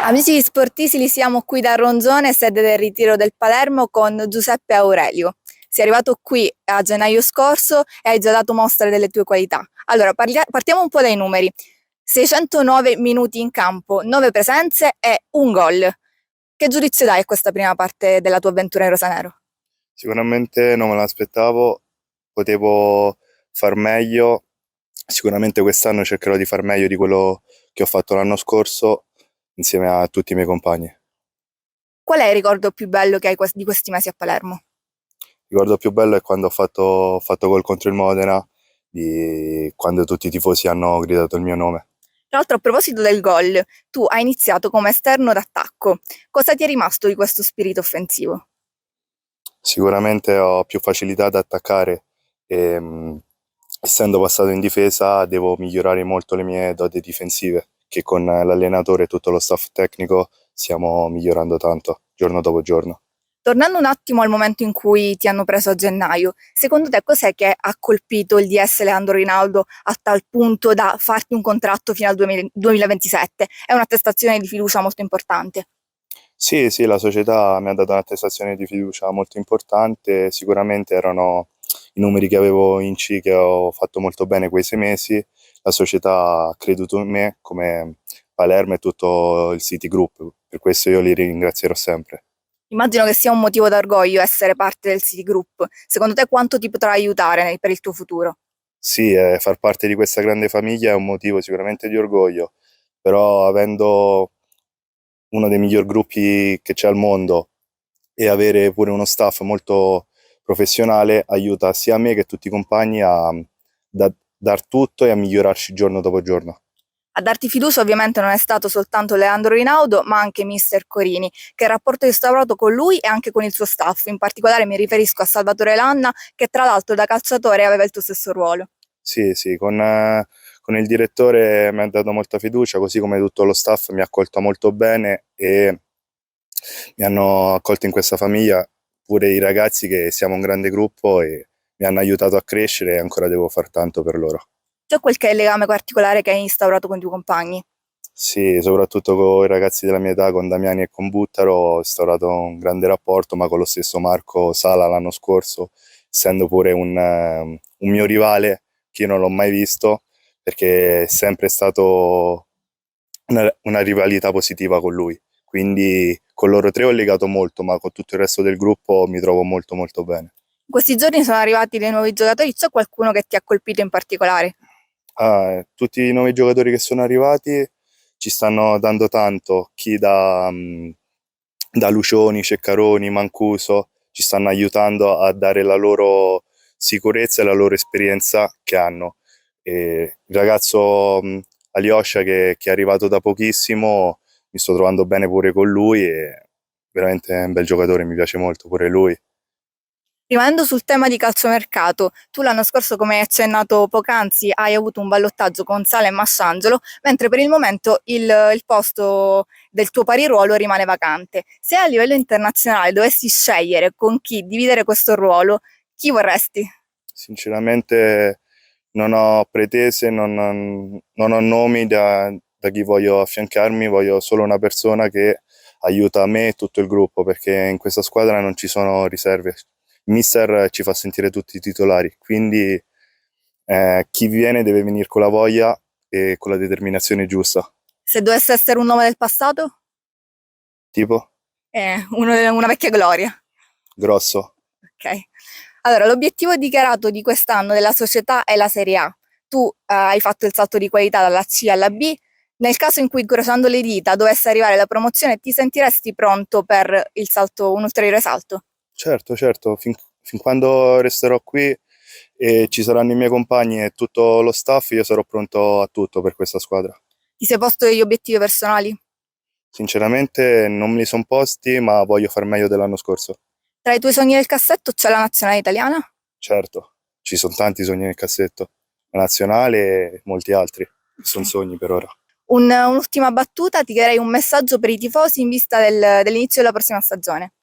Amici di Sportisili, siamo qui da Ronzone, sede del Ritiro del Palermo, con Giuseppe Aurelio. Sei arrivato qui a gennaio scorso e hai già dato mostra delle tue qualità. Allora, partiamo un po' dai numeri. 609 minuti in campo, 9 presenze e un gol. Che giudizio dai a questa prima parte della tua avventura in rosanero? Sicuramente non me l'aspettavo, potevo far meglio, sicuramente quest'anno cercherò di far meglio di quello che ho fatto l'anno scorso insieme a tutti i miei compagni. Qual è il ricordo più bello che hai di questi mesi a Palermo? Il ricordo più bello è quando ho fatto gol contro il Modena, quando tutti i tifosi hanno gridato il mio nome. Tra l'altro, a proposito del gol, tu hai iniziato come esterno d'attacco. Cosa ti è rimasto di questo spirito offensivo? Sicuramente ho più facilità ad attaccare e essendo passato in difesa devo migliorare molto le mie doti difensive, che con l'allenatore e tutto lo staff tecnico stiamo migliorando tanto, giorno dopo giorno. Tornando un attimo al momento in cui ti hanno preso a gennaio, secondo te cos'è che ha colpito il DS Leandro Rinaldo a tal punto da farti un contratto fino al 2027? È un'attestazione di fiducia molto importante. Sì, sì, la società mi ha dato un'attestazione di fiducia molto importante, sicuramente erano i numeri che avevo in C, che ho fatto molto bene quei 6 mesi, la società ha creduto in me come Palermo e tutto il City Group, per questo io li ringrazierò sempre. Immagino che sia un motivo d'orgoglio essere parte del City Group. Secondo te quanto ti potrà aiutare per il tuo futuro? Sì, far parte di questa grande famiglia è un motivo sicuramente di orgoglio, però avendo uno dei miglior gruppi che c'è al mondo e avere pure uno staff molto professionale aiuta sia me che tutti i compagni a dar tutto e a migliorarci giorno dopo giorno. A darti fiducia ovviamente non è stato soltanto Leandro Rinaudo, ma anche mister Corini, che rapporto hai instaurato con lui e anche con il suo staff. In particolare mi riferisco a Salvatore Lanna, che tra l'altro da calciatore aveva il tuo stesso ruolo. Sì, sì, con il direttore mi ha dato molta fiducia, così come tutto lo staff mi ha accolto molto bene e mi hanno accolto in questa famiglia, pure i ragazzi che siamo un grande gruppo e mi hanno aiutato a crescere e ancora devo far tanto per loro. C'è qualche legame particolare che hai instaurato con i tuoi compagni? Sì, soprattutto con i ragazzi della mia età, con Damiani e con Buttaro, ho instaurato un grande rapporto, ma con lo stesso Marco Sala l'anno scorso, essendo pure un mio rivale, che io non l'ho mai visto, perché è sempre stato una rivalità positiva con lui. Quindi con loro tre ho legato molto, ma con tutto il resto del gruppo mi trovo molto molto bene. In questi giorni sono arrivati dei nuovi giocatori, c'è qualcuno che ti ha colpito in particolare? Tutti i nuovi giocatori che sono arrivati ci stanno dando tanto, chi da Lucioni, Ceccaroni, Mancuso, ci stanno aiutando a dare la loro sicurezza e la loro esperienza che hanno. E il ragazzo Alyosha che è arrivato da pochissimo, mi sto trovando bene pure con lui e veramente è un bel giocatore, mi piace molto pure lui. Rimanendo sul tema di calciomercato, tu l'anno scorso, come hai accennato poc'anzi, hai avuto un ballottaggio con Sala e Massangelo, mentre per il momento il posto del tuo pari ruolo rimane vacante. Se a livello internazionale dovessi scegliere con chi dividere questo ruolo, chi vorresti? Sinceramente non ho pretese, non ho nomi da chi voglio affiancarmi, voglio solo una persona che aiuta me e tutto il gruppo, perché in questa squadra non ci sono riserve. Il mister ci fa sentire tutti i titolari, quindi chi viene deve venire con la voglia e con la determinazione giusta. Se dovesse essere un nome del passato? Tipo, Una vecchia gloria. grosso. Ok. Allora, l'obiettivo dichiarato di quest'anno della società è la Serie A. Tu hai fatto il salto di qualità dalla C alla B. Nel caso in cui, incrociando le dita, dovesse arrivare la promozione, ti sentiresti pronto per il salto, un ulteriore salto? Certo, certo, fin quando resterò qui e ci saranno i miei compagni e tutto lo staff, io sarò pronto a tutto per questa squadra. Ti sei posto degli obiettivi personali? Sinceramente non me li son posti, ma voglio far meglio dell'anno scorso. Tra i tuoi sogni del cassetto c'è la nazionale italiana? Certo, ci sono tanti sogni nel cassetto, la nazionale e molti altri. Sono Ok. sogni per ora. Un'ultima battuta, ti chiederei un messaggio per i tifosi in vista dell'inizio della prossima stagione.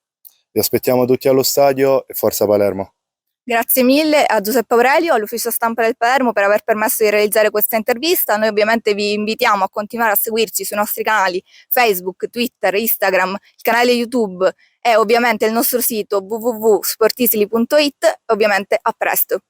Vi aspettiamo tutti allo stadio e forza Palermo. Grazie mille a Giuseppe Aurelio, all'ufficio stampa del Palermo per aver permesso di realizzare questa intervista. Noi ovviamente vi invitiamo a continuare a seguirci sui nostri canali Facebook, Twitter, Instagram, il canale YouTube e ovviamente il nostro sito www.sportisili.it. Ovviamente a presto.